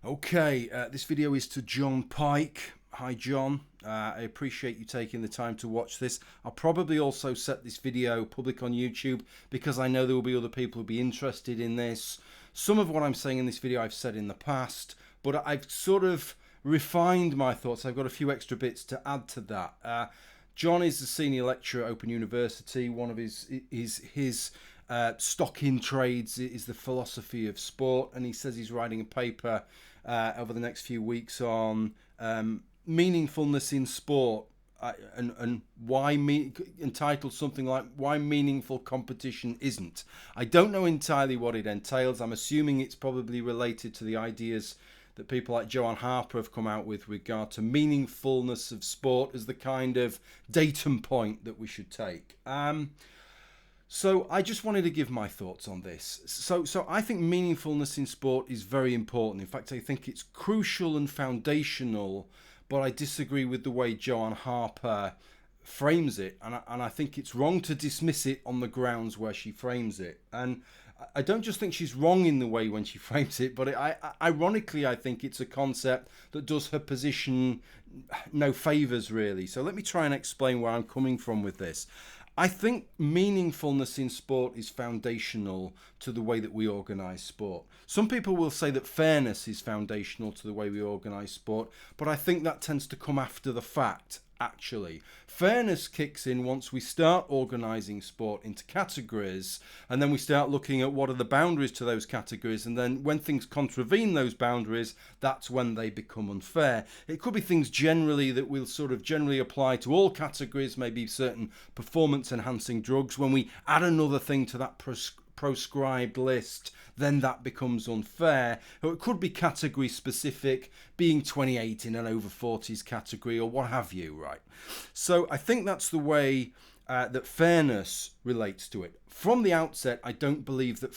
Okay, this video is to Jon Pike. Hi John, I appreciate you taking the time to watch this. I'll probably also set this video public on YouTube because I know there will be other people who'll be interested in this. Some of what I'm saying in this video I've said in the past, but I've sort of refined my thoughts. I've got a few extra bits to add to that. John is a senior lecturer at Open University. One of his stock in trades is the philosophy of sport, and he says he's writing a paper over the next few weeks on meaningfulness in sport, and why entitled something like "Why Meaningful Competition Isn't." I don't know entirely what it entails. I'm assuming it's probably related to the ideas that people like Joanne Harper have come out with regard to meaningfulness of sport as the kind of datum point that we should take. So I just wanted to give my thoughts on this. So I think meaningfulness in sport is very important. In fact, I think it's crucial and foundational, but I disagree with the way Joanne Harper frames it. And I think it's wrong to dismiss it on the grounds where she frames it. And I don't just think she's wrong in the way when she frames it, but ironically, I think it's a concept that does her position no favours, really. So let me try and explain where I'm coming from with this. I think meaningfulness in sport is foundational to the way that we organise sport. Some people will say that fairness is foundational to the way we organise sport, but I think that tends to come after the fact, actually. Fairness kicks in once we start organising sport into categories, and then we start looking at what are the boundaries to those categories, and then when things contravene those boundaries, that's when they become unfair. It could be things generally that will sort of generally apply to all categories, maybe certain performance enhancing drugs. When we add another thing to that proscribed list, then that becomes unfair. Or it could be category specific, being 28 in an over 40s category or what have you, right? So I think that's the way that fairness relates to it. From the outset, I don't believe that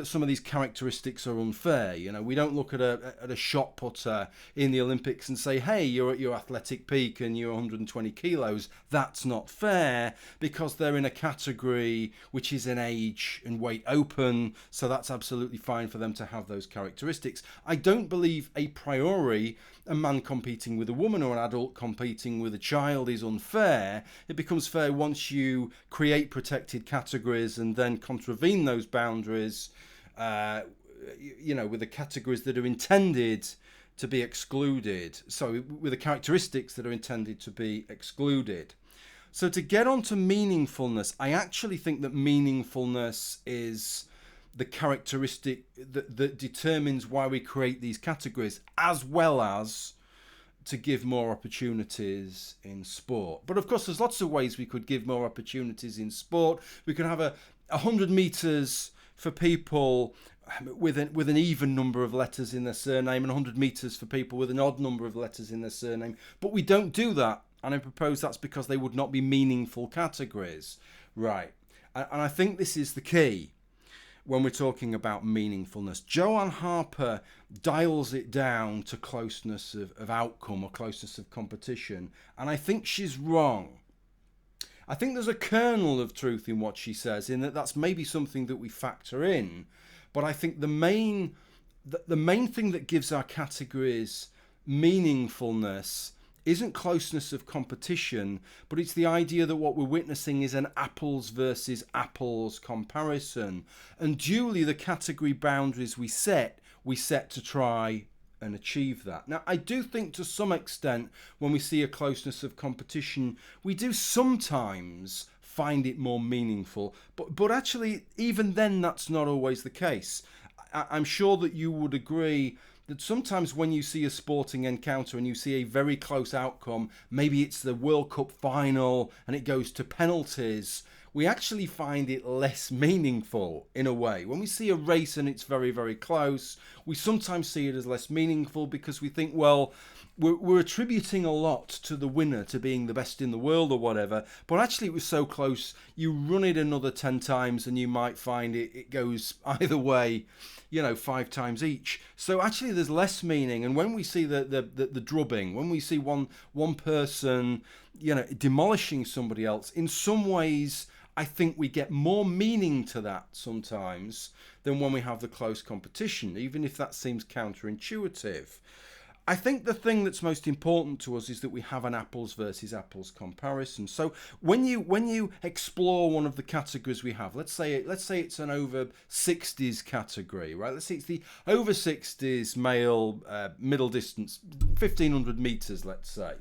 some of these characteristics are unfair. You know, we don't look at a shot putter in the Olympics and say, hey, you're at your athletic peak and you're 120 kilos. That's not fair, because they're in a category which is an age and weight open. So that's absolutely fine for them to have those characteristics. I don't believe a priori a man competing with a woman or an adult competing with a child is unfair. It becomes fair once you create protected categories and then contravene those boundaries, with the categories that are intended to be excluded. So with the characteristics that are intended to be excluded. So to get on to meaningfulness, I actually think that meaningfulness is the characteristic that determines why we create these categories, as well as to give more opportunities in sport. But of course, there's lots of ways we could give more opportunities in sport. We could have 100 meters for people with an even number of letters in their surname, and 100 meters for people with an odd number of letters in their surname. But we don't do that, and I propose that's because they would not be meaningful categories, right? And I think this is the key when we're talking about meaningfulness. Joanne Harper dials it down to closeness of outcome or closeness of competition, and I think she's wrong. I think there's a kernel of truth in what she says, in that that's maybe something that we factor in, but I think the main thing that gives our categories meaningfulness isn't closeness of competition, but it's the idea that what we're witnessing is an apples versus apples comparison. And duly, the category boundaries we set to try and achieve that. Now, I do think to some extent, when we see a closeness of competition, we do sometimes find it more meaningful. But actually, even then, that's not always the case. I'm sure that you would agree that sometimes when you see a sporting encounter and you see a very close outcome, maybe it's the World Cup final and it goes to penalties, we actually find it less meaningful in a way. When we see a race and it's very, very close, we sometimes see it as less meaningful because we think, well, we're attributing a lot to the winner, to being the best in the world or whatever, but actually it was so close, you run it another 10 times and you might find it goes either way, 5 times each. So actually there's less meaning. And when we see the drubbing, when we see one person, demolishing somebody else, in some ways I think we get more meaning to that sometimes than when we have the close competition, even if that seems counterintuitive. I think the thing that's most important to us is that we have an apples versus apples comparison. So when you explore one of the categories we have, let's say it's an over 60s category, right? Let's say it's the over 60s male middle distance, 1500 meters, let's say.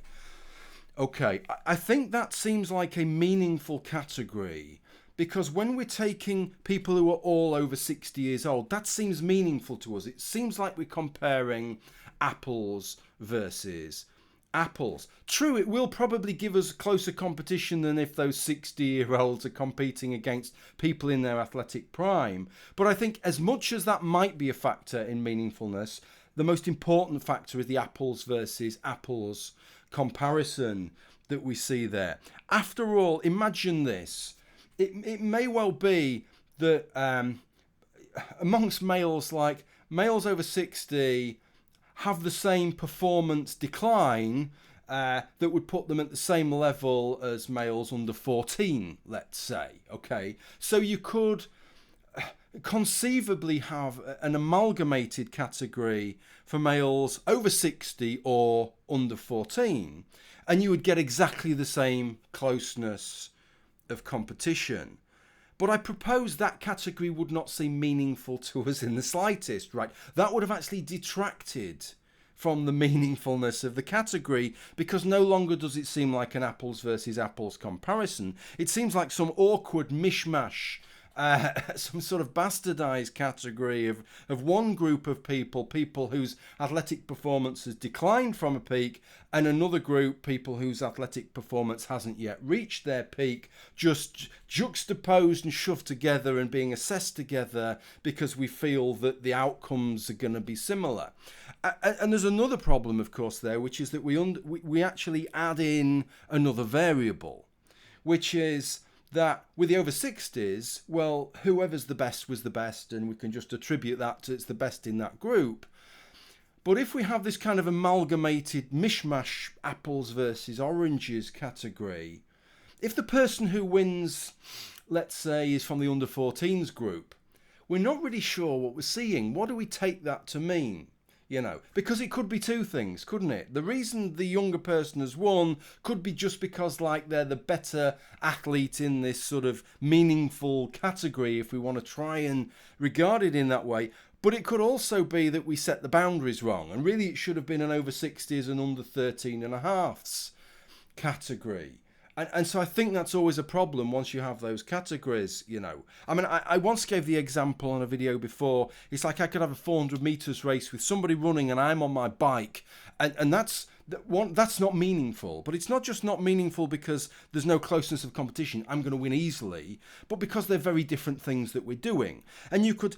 Okay, I think that seems like a meaningful category, because when we're taking people who are all over 60 years old, that seems meaningful to us. It seems like we're comparing apples versus apples. True, it will probably give us closer competition than if those 60-year-olds are competing against people in their athletic prime. But I think as much as that might be a factor in meaningfulness, the most important factor is the apples versus apples comparison that we see there. After all, imagine this. It may well be that amongst males, like males over 60 have the same performance decline that would put them at the same level as males under 14, let's say. Okay, so you could conceivably have an amalgamated category for males over 60 or under 14, and you would get exactly the same closeness of competition. But I propose that category would not seem meaningful to us in the slightest, right? That would have actually detracted from the meaningfulness of the category, because no longer does it seem like an apples versus apples comparison. It seems like some awkward mishmash, some sort of bastardized category of one group of people whose athletic performance has declined from a peak, and another group, people whose athletic performance hasn't yet reached their peak, just juxtaposed and shoved together and being assessed together because we feel that the outcomes are going to be similar. And there's another problem, of course, there, which is that we actually add in another variable, which is that with the over 60s, well, whoever's the best was the best, and we can just attribute that to it's the best in that group. But if we have this kind of amalgamated mishmash apples versus oranges category, if the person who wins, let's say, is from the under 14s group, we're not really sure what we're seeing. What do we take that to mean? You know, because it could be two things, couldn't it? The reason the younger person has won could be just because, like, they're the better athlete in this sort of meaningful category, if we want to try and regard it in that way. But it could also be that we set the boundaries wrong, and really it should have been an over 60s and under 13 and a halves category. And so I think that's always a problem once you have those categories, you know. I mean, I once gave the example on a video before. It's like I could have a 400 meters race with somebody running and I'm on my bike. And that's not meaningful. But it's not just not meaningful because there's no closeness of competition, I'm going to win easily, but because they're very different things that we're doing. And you could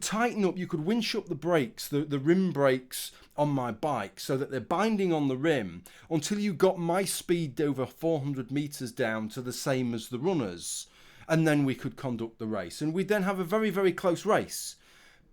tighten up, you could winch up the brakes, the rim brakes on my bike, so that they're binding on the rim until you got my speed over 400 meters down to the same as the runners, and then we could conduct the race, and we'd then have a very, very close race.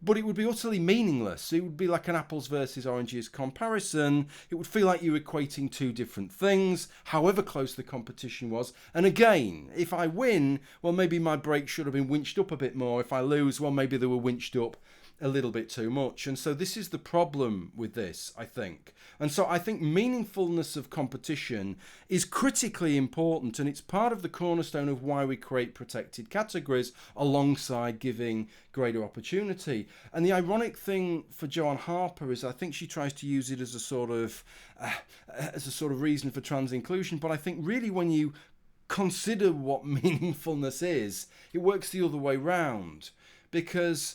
But it would be utterly meaningless. It would be like an apples versus oranges comparison. It would feel like you're equating two different things, however close the competition was. And again, if I win, well, maybe my brakes should have been winched up a bit more. If I lose, well, maybe they were winched up a little bit too much. And so this is the problem with this, I think. And so I think meaningfulness of competition is critically important, and it's part of the cornerstone of why we create protected categories alongside giving greater opportunity. And the ironic thing for Joanne Harper is I think she tries to use it as a sort of reason for trans inclusion, but I think really when you consider what meaningfulness is, it works the other way round, because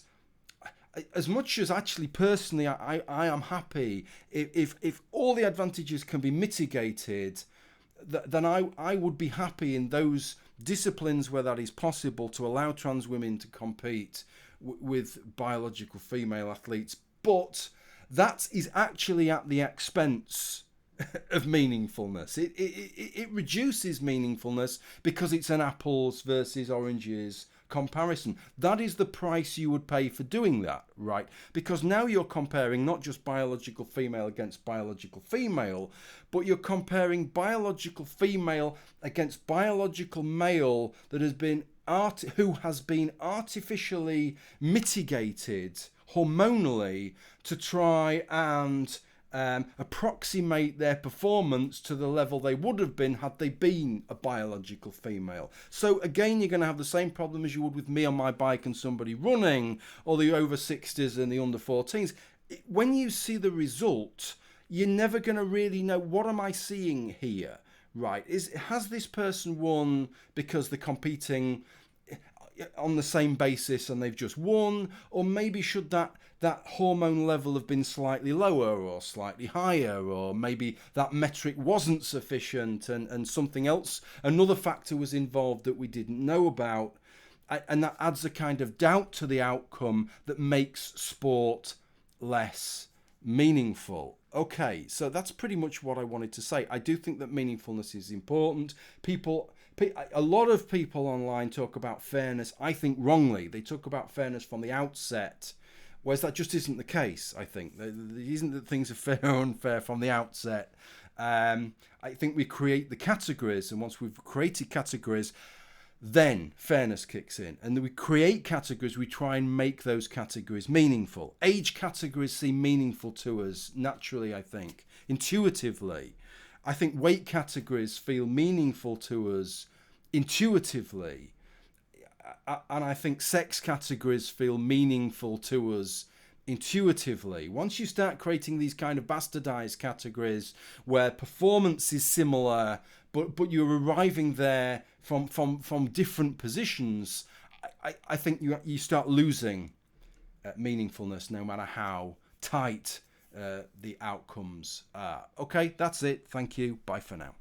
as much as actually personally I am happy if all the advantages can be mitigated, then I would be happy in those disciplines where that is possible to allow trans women to compete with biological female athletes. But that is actually at the expense of meaningfulness. It reduces meaningfulness because it's an apples versus oranges comparison. That is the price you would pay for doing that, right? Because now you're comparing not just biological female against biological female, but you're comparing biological female against biological male that has been who has been artificially mitigated hormonally to try and approximate their performance to the level they would have been had they been a biological female. So again, you're going to have the same problem as you would with me on my bike and somebody running, or the over 60s and the under 14s. When you see the result, you're never going to really know, what am I seeing here, right? Has this person won because they're competing on the same basis and they've just won, or maybe should that hormone level have been slightly lower or slightly higher, or maybe that metric wasn't sufficient and something else, another factor was involved that we didn't know about, and that adds a kind of doubt to the outcome that makes sport less meaningful. Okay, so that's pretty much what I wanted to say. I do think that meaningfulness is important. A lot of people online talk about fairness, I think wrongly. They talk about fairness from the outset, whereas that just isn't the case, I think. It isn't that things are fair or unfair from the outset. I think we create the categories, and once we've created categories, then fairness kicks in. And we create categories, we try and make those categories meaningful. Age categories seem meaningful to us naturally, I think, intuitively. I think weight categories feel meaningful to us intuitively. And I think sex categories feel meaningful to us intuitively. Once you start creating these kind of bastardized categories where performance is similar, but you're arriving there from different positions, I think you start losing meaningfulness, no matter how tight the outcomes are. Okay, that's it. Thank you. Bye for now.